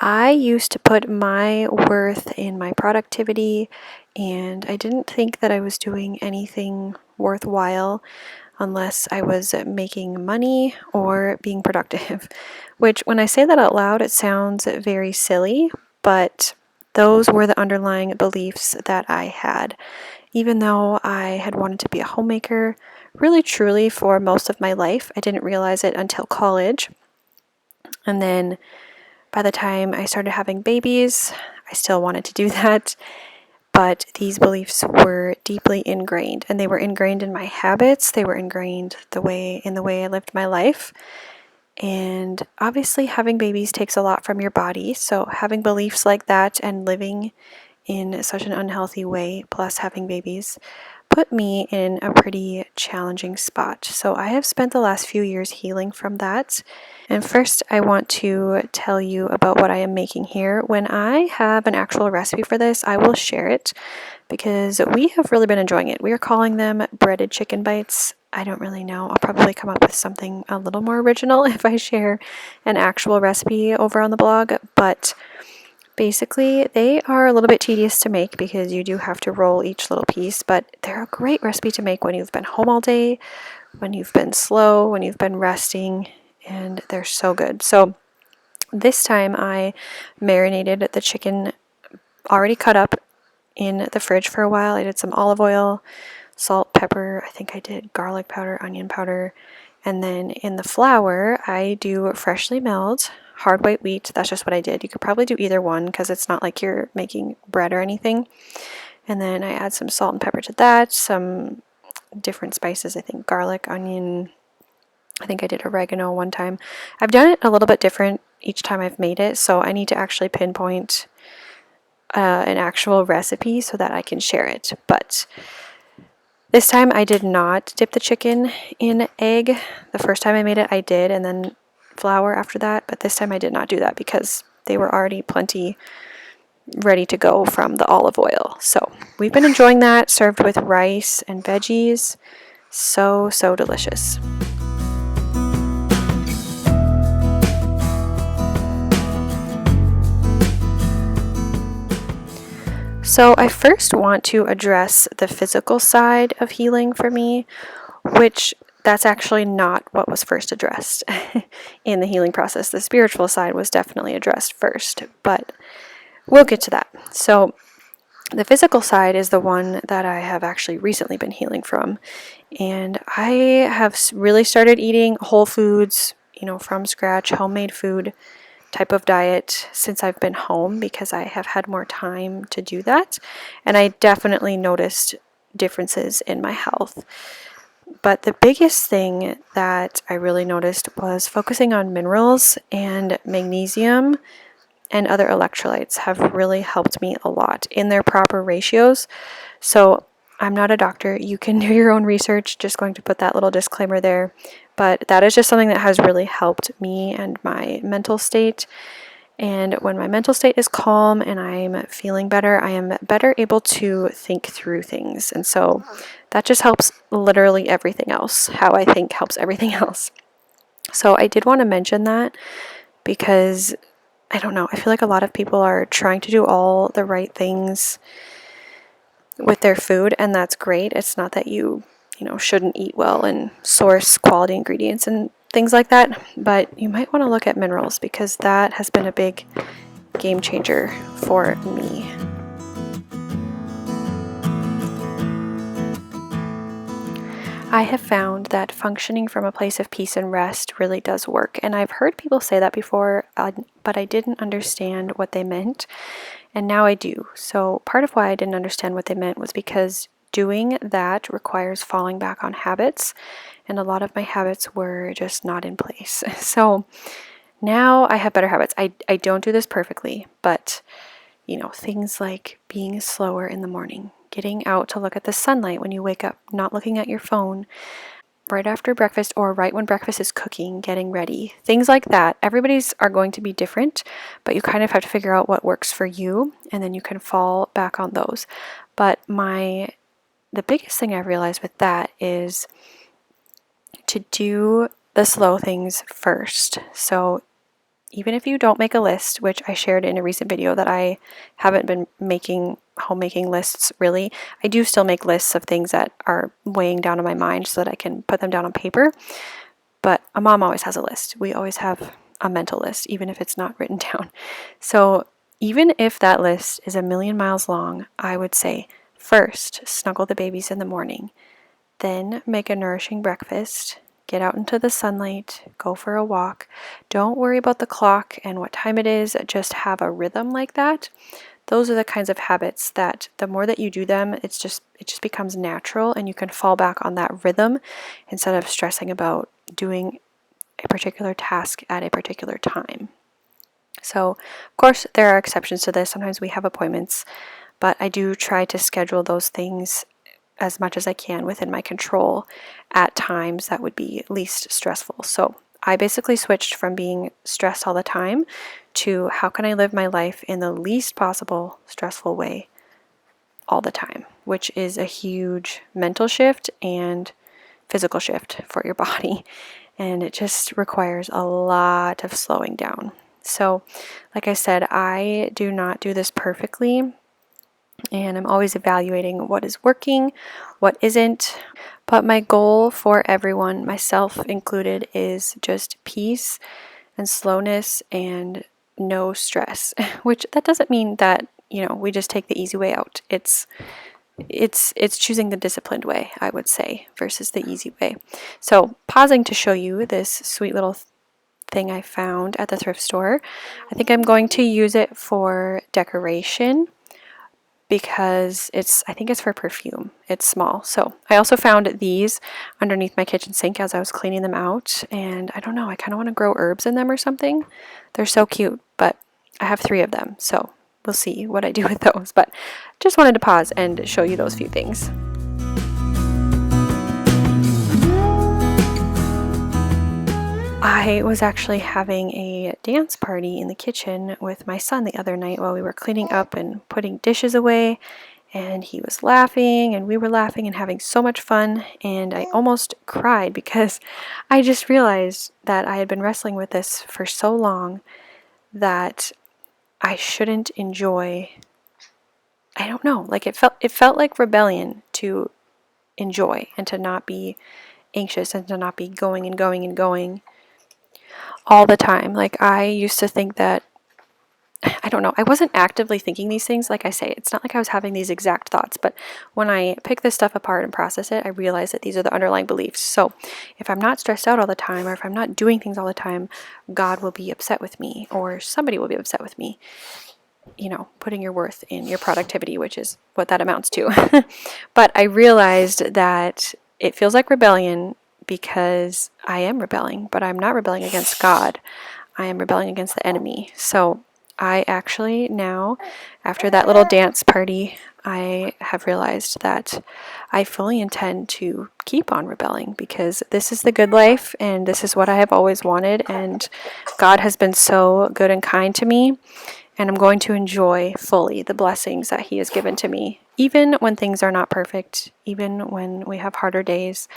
I used to put my worth in my productivity, and I didn't think that I was doing anything worthwhile unless I was making money or being productive. Which, when I say that out loud, it sounds very silly, but those were the underlying beliefs that I had. Even though I had wanted to be a homemaker, really truly for most of my life, I didn't realize it until college. And then by the time I started having babies, I still wanted to do that, but these beliefs were deeply ingrained, and they were ingrained in my habits. They were ingrained in the way I lived my life. And obviously having babies takes a lot from your body, so having beliefs like that and living in such an unhealthy way, plus having babies, put me in a pretty challenging spot. So I have spent the last few years healing from that. And first, I want to tell you about what I am making here. When I have an actual recipe for this, I will share it because we have really been enjoying it. We are calling them breaded chicken bites. I don't really know. I'll probably come up with something a little more original if I share an actual recipe over on the blog, but basically, they are a little bit tedious to make because you do have to roll each little piece, but they're a great recipe to make when you've been home all day, when you've been slow, when you've been resting, and they're so good. So this time I marinated the chicken already cut up in the fridge for a while. I did some olive oil, salt, pepper, I think I did garlic powder, onion powder, and then in the flour, I do freshly milled hard white wheat. That's just what I did. You could probably do either one because it's not like you're making bread or anything. And then I add some salt and pepper to that, some different spices, I think garlic, onion, I think I did oregano one time. I've done it a little bit different each time I've made it, so I need to actually pinpoint an actual recipe so that I can share it. But this time I did not dip the chicken in egg. The first time I made it, I did, and then flour after that. But this time I did not do that because they were already plenty ready to go from the olive oil. So we've been enjoying that, served with rice and veggies. So, so delicious. So I first want to address the physical side of healing for me, which that's actually not what was first addressed in the healing process. The spiritual side was definitely addressed first, but we'll get to that. So the physical side is the one that I have actually recently been healing from, and I have really started eating whole foods, from scratch, homemade food type of diet since I've been home because I have had more time to do that, and I definitely noticed differences in my health. But the biggest thing that I really noticed was focusing on minerals, and magnesium and other electrolytes have really helped me a lot in their proper ratios. So I'm not a doctor. You can do your own research. Just going to put that little disclaimer there. But that is just something that has really helped me and my mental state. And when my mental state is calm and I'm feeling better, I am better able to think through things. And so that just helps literally everything else. How I think helps everything else. So I did want to mention that because I don't know, I feel like a lot of people are trying to do all the right things with their food, and that's great. It's not that you shouldn't eat well and source quality ingredients and things like that, but you might want to look at minerals because that has been a big game changer for me. I have found that functioning from a place of peace and rest really does work, and I've heard people say that before, but I didn't understand what they meant, and now I do. So part of why I didn't understand what they meant was because doing that requires falling back on habits, and a lot of my habits were just not in place. So now I have better habits. I don't do this perfectly, but things like being slower in the morning, getting out to look at the sunlight when you wake up, not looking at your phone right after breakfast or right when breakfast is cooking, getting ready, things like that. Everybody's are going to be different, but you kind of have to figure out what works for you, and then you can fall back on those. But the biggest thing I've realized with that is to do the slow things first. So even if you don't make a list, which I shared in a recent video that I haven't been making homemaking lists really. I do still make lists of things that are weighing down on my mind so that I can put them down on paper. But a mom always has a list. We always have a mental list, even if it's not written down. So even if that list is a million miles long, I would say first, snuggle the babies in the morning, then make a nourishing breakfast, get out into the sunlight, go for a walk. Don't worry about the clock and what time it is, just have a rhythm like that. Those are the kinds of habits that the more that you do them, it just becomes natural, and you can fall back on that rhythm instead of stressing about doing a particular task at a particular time. So, of course, there are exceptions to this. Sometimes we have appointments, but I do try to schedule those things as much as I can within my control at times that would be least stressful. So I basically switched from being stressed all the time to how can I live my life in the least possible stressful way all the time, which is a huge mental shift and physical shift for your body. And it just requires a lot of slowing down. So, like I said, I do not do this perfectly, and I'm always evaluating what is working, what isn't. But my goal for everyone, myself included, is just peace and slowness and no stress. Which that doesn't mean that, we just take the easy way out. It's choosing the disciplined way, I would say, versus the easy way. So, pausing to show you this sweet little thing I found at the thrift store. I think I'm going to use it for decoration because I think it's for perfume. It's small. So I also found these underneath my kitchen sink as I was cleaning them out, and I don't know, I kind of want to grow herbs in them or something. They're so cute, but I have 3 of them, so we'll see what I do with those. But just wanted to pause and show you those few things. I was actually having a dance party in the kitchen with my son the other night while we were cleaning up and putting dishes away, and he was laughing and we were laughing and having so much fun, and I almost cried because I just realized that I had been wrestling with this for so long that I shouldn't enjoy. I don't know, like it felt like rebellion to enjoy and to not be anxious and to not be going and going and going all the time. Like I used to think that, I don't know, I wasn't actively thinking these things. Like I say, it's not like I was having these exact thoughts, but when I pick this stuff apart and process it, I realize that these are the underlying beliefs. So if I'm not stressed out all the time, or if I'm not doing things all the time, God will be upset with me, or somebody will be upset with me. Putting your worth in your productivity, which is what that amounts to. But I realized that it feels like rebellion because I am rebelling, but I'm not rebelling against God. I am rebelling against the enemy. So I actually now, after that little dance party, I have realized that I fully intend to keep on rebelling because this is the good life and this is what I have always wanted, and God has been so good and kind to me, and I'm going to enjoy fully the blessings that He has given to me. Even when things are not perfect, even when we have harder days,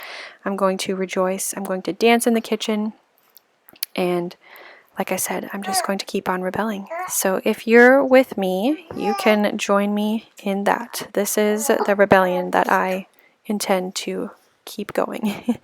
I'm going to rejoice. I'm going to dance in the kitchen, and like I said, I'm just going to keep on rebelling. So if you're with me, you can join me in that. This is the rebellion that I intend to keep going.